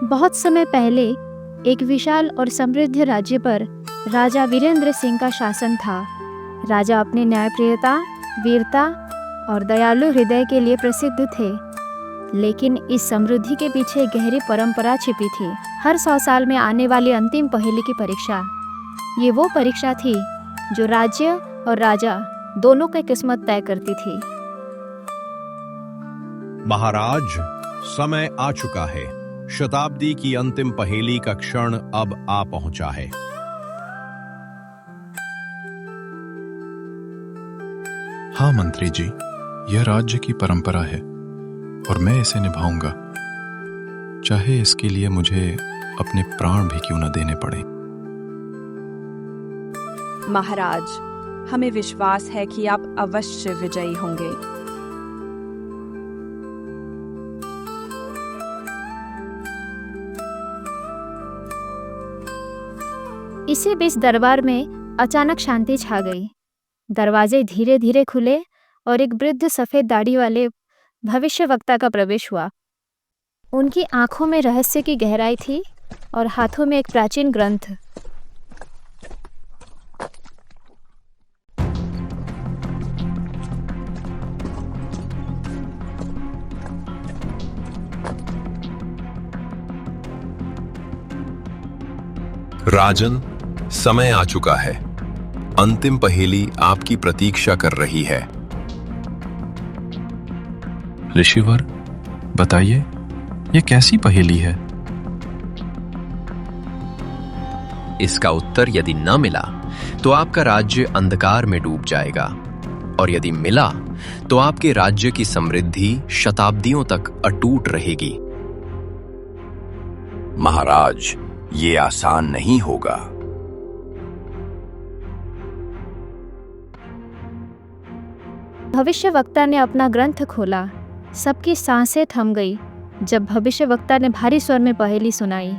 बहुत समय पहले एक विशाल और समृद्ध राज्य पर राजा वीरेंद्र सिंह का शासन था। राजा अपने न्यायप्रियता, वीरता और दयालु हृदय के लिए प्रसिद्ध थे। लेकिन इस समृद्धि के पीछे गहरी परंपरा छिपी थी। हर 100 साल में आने वाली अंतिम पहेली की परीक्षा, ये वो परीक्षा थी जो राज्य और राजा दोनों की किस्मत तय करती थी। महाराज, समय आ चुका है। शताब्दी की अंतिम पहेली का क्षण अब आ पहुंचा है। हाँ मंत्री जी, यह राज्य की परंपरा है और मैं इसे निभाऊंगा, चाहे इसके लिए मुझे अपने प्राण भी क्यों न देने पड़े। महाराज, हमें विश्वास है कि आप अवश्य विजयी होंगे। इसी बीच दरबार में अचानक शांति छा गई। दरवाजे धीरे धीरे खुले और एक वृद्ध सफेद दाढ़ी वाले भविष्यवक्ता का प्रवेश हुआ। उनकी आंखों में रहस्य की गहराई थी और हाथों में एक प्राचीन ग्रंथ। राजन, समय आ चुका है। अंतिम पहेली आपकी प्रतीक्षा कर रही है। ऋषिवर, बताइए, यह कैसी पहेली है? इसका उत्तर यदि न मिला तो आपका राज्य अंधकार में डूब जाएगा, और यदि मिला तो आपके राज्य की समृद्धि शताब्दियों तक अटूट रहेगी। महाराज, ये आसान नहीं होगा। भविष्यवक्ता ने अपना ग्रंथ खोला। सबकी सांसें थम गई जब भविष्यवक्ता ने भारी स्वर में पहेली सुनाई।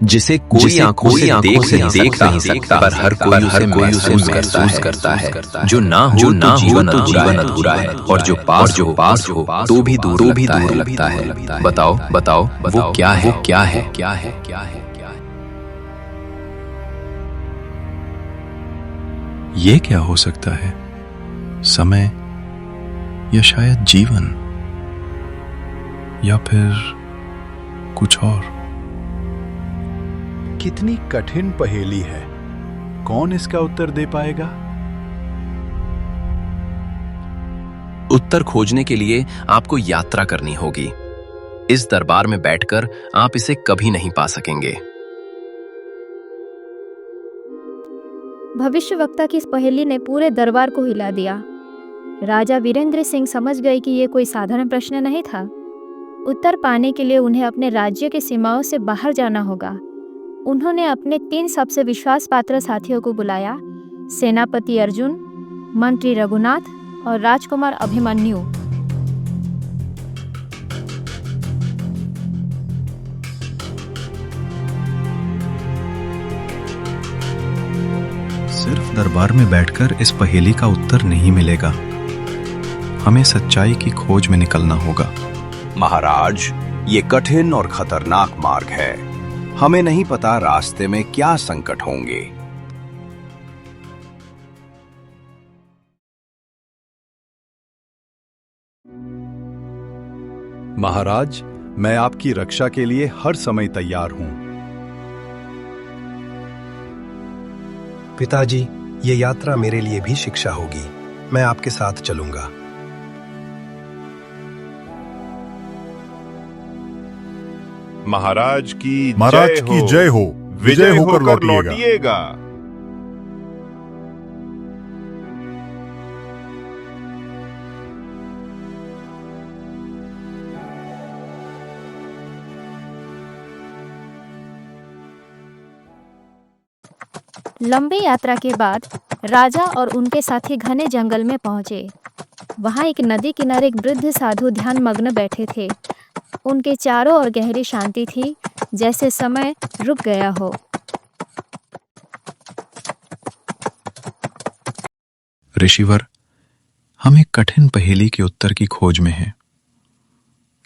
जिसे कोई आंखों से देख नहीं सकता, पर हर कोई उसे महसूस करता है। जो ना हो तो जीवन अधूरा है, और जो पास हो तो भी दूर लगता है। बताओ वो क्या है? ये क्या हो सकता है? समय, या शायद जीवन, या फिर कुछ और? कितनी कठिन पहेली है। कौन इसका उत्तर दे पाएगा? उत्तर खोजने के लिए आपको यात्रा करनी होगी। इस दरबार में बैठकर आप इसे कभी नहीं पा सकेंगे। भविष्यवक्ता की इस पहेली ने पूरे दरबार को हिला दिया। राजा वीरेंद्र सिंह समझ गए कि ये कोई साधारण प्रश्न नहीं था। उत्तर पाने के लिए उन्हें अपने राज्य की सीमाओं से बाहर जाना होगा। उन्होंने अपने 3 सबसे विश्वास पात्र साथियों को बुलाया: सेनापति अर्जुन, मंत्री रघुनाथ और राजकुमार अभिमन्यु। सिर्फ दरबार में बैठकर इस पहेली का उत्तर नहीं मिलेगा। हमें सच्चाई की खोज में निकलना होगा। महाराज, ये कठिन और खतरनाक मार्ग है। हमें नहीं पता रास्ते में क्या संकट होंगे। महाराज, मैं आपकी रक्षा के लिए हर समय तैयार हूं। पिताजी, ये यात्रा मेरे लिए भी शिक्षा होगी। मैं आपके साथ चलूंगा। महाराज की जय हो। विजय होकर लौटिएगा। लंबी यात्रा के बाद राजा और उनके साथी घने जंगल में पहुंचे। वहां एक नदी किनारे एक वृद्ध साधु ध्यान मग्न बैठे थे। उनके चारों ओर गहरी शांति थी, जैसे समय रुक गया हो। ऋषिवर, हम एक कठिन पहेली के उत्तर की खोज में हैं।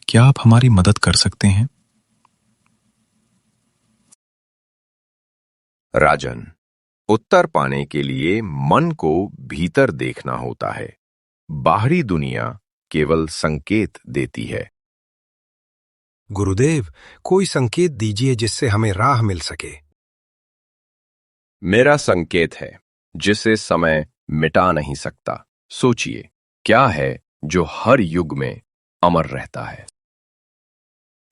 क्या आप हमारी मदद कर सकते हैं? राजन, उत्तर पाने के लिए मन को भीतर देखना होता है। बाहरी दुनिया केवल संकेत देती है। गुरुदेव, कोई संकेत दीजिए जिससे हमें राह मिल सके। मेरा संकेत है जिसे समय मिटा नहीं सकता। सोचिए, क्या है जो हर युग में अमर रहता है?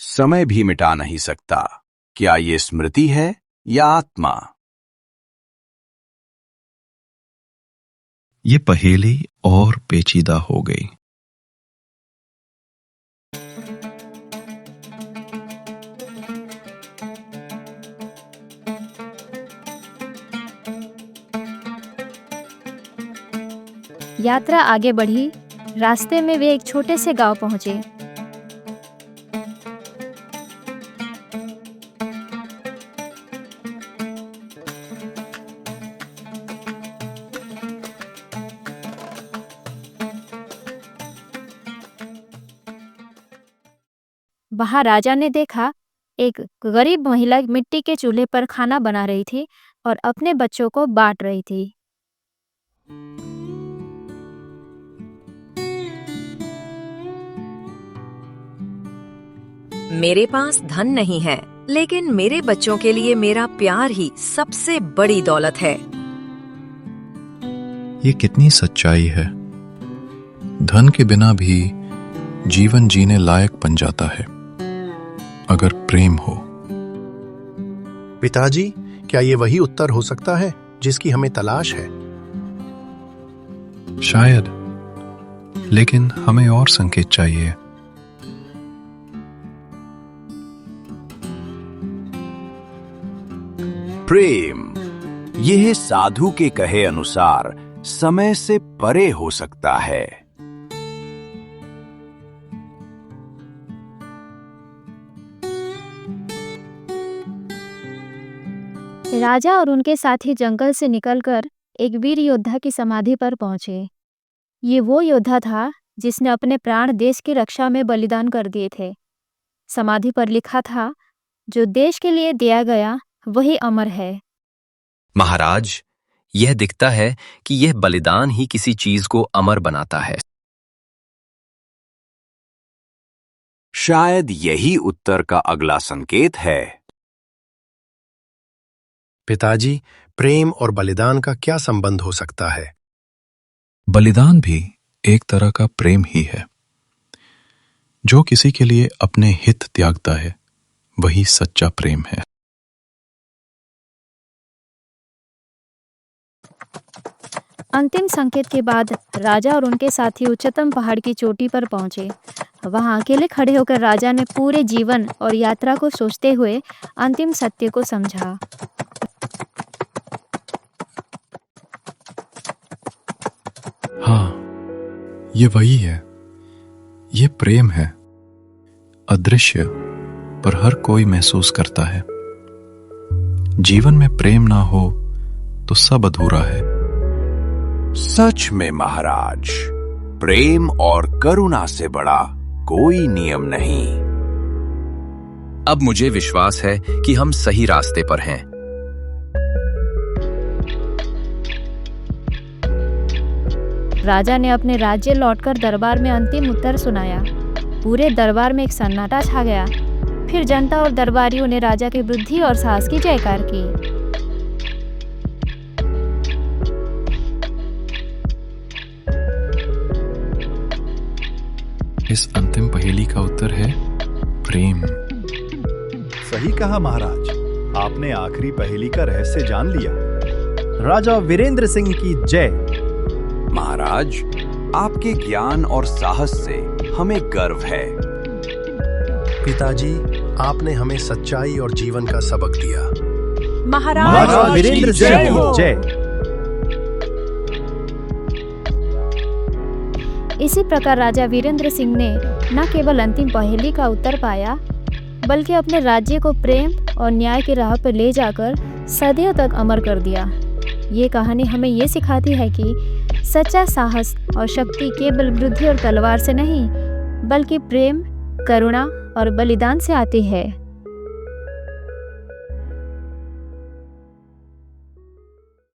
समय भी मिटा नहीं सकता। क्या ये स्मृति है या आत्मा? ये पहेली और पेचीदा हो गई। यात्रा आगे बढ़ी। रास्ते में वे एक छोटे से गांव पहुंचे। वहां राजा ने देखा, एक गरीब महिला मिट्टी के चूल्हे पर खाना बना रही थी और अपने बच्चों को बांट रही थी। मेरे पास धन नहीं है, लेकिन मेरे बच्चों के लिए मेरा प्यार ही सबसे बड़ी दौलत है। ये कितनी सच्चाई है। धन के बिना भी जीवन जीने लायक बन जाता है, अगर प्रेम हो। पिताजी, क्या ये वही उत्तर हो सकता है जिसकी हमें तलाश है? शायद, लेकिन हमें और संकेत चाहिए। प्रेम, यह साधु के कहे अनुसार समय से परे हो सकता है। राजा और उनके साथी जंगल से निकलकर एक वीर योद्धा की समाधि पर पहुंचे। ये वो योद्धा था जिसने अपने प्राण देश की रक्षा में बलिदान कर दिए थे। समाधि पर लिखा था, जो देश के लिए दिया गया वही अमर है। महाराज, यह दिखता है कि यह बलिदान ही किसी चीज को अमर बनाता है। शायद यही उत्तर का अगला संकेत है। पिताजी, प्रेम और बलिदान का क्या संबंध हो सकता है? बलिदान भी एक तरह का प्रेम ही है। जो किसी के लिए अपने हित त्यागता है, वही सच्चा प्रेम है। अंतिम संकेत के बाद राजा और उनके साथी उच्चतम पहाड़ की चोटी पर पहुंचे। वहां अकेले खड़े होकर राजा ने पूरे जीवन और यात्रा को सोचते हुए अंतिम सत्य को समझा। हाँ, ये वही है। ये प्रेम है, अदृश्य पर हर कोई महसूस करता है। जीवन में प्रेम ना हो तो सब अधूरा है। सच में महाराज, प्रेम और करुणा से बड़ा कोई नियम नहीं। अब मुझे विश्वास है कि हम सही रास्ते पर हैं। राजा ने अपने राज्य लौटकर दरबार में अंतिम उत्तर सुनाया। पूरे दरबार में एक सन्नाटा छा गया। फिर जनता और दरबारियों ने राजा की बुद्धि और साहस की जयकार की। इस अंतिम पहेली का उत्तर है प्रेम। सही कहा महाराज, आपने आखिरी पहेली का रहस्य जान लिया। राजा वीरेंद्र सिंह की जय। महाराज, आपके ज्ञान और साहस से हमें गर्व है। पिताजी, आपने हमें सच्चाई और जीवन का सबक दिया। महाराज वीरेंद्र सिंह की जय। इसी प्रकार राजा वीरेंद्र सिंह ने न केवल अंतिम पहेली का उत्तर पाया, बल्कि अपने राज्य को प्रेम और न्याय की राह पर ले जाकर सदियों तक अमर कर दिया। ये कहानी हमें ये सिखाती है कि सच्चा साहस और शक्ति केवल बुद्धि और तलवार से नहीं, बल्कि प्रेम, करुणा और बलिदान से आती है।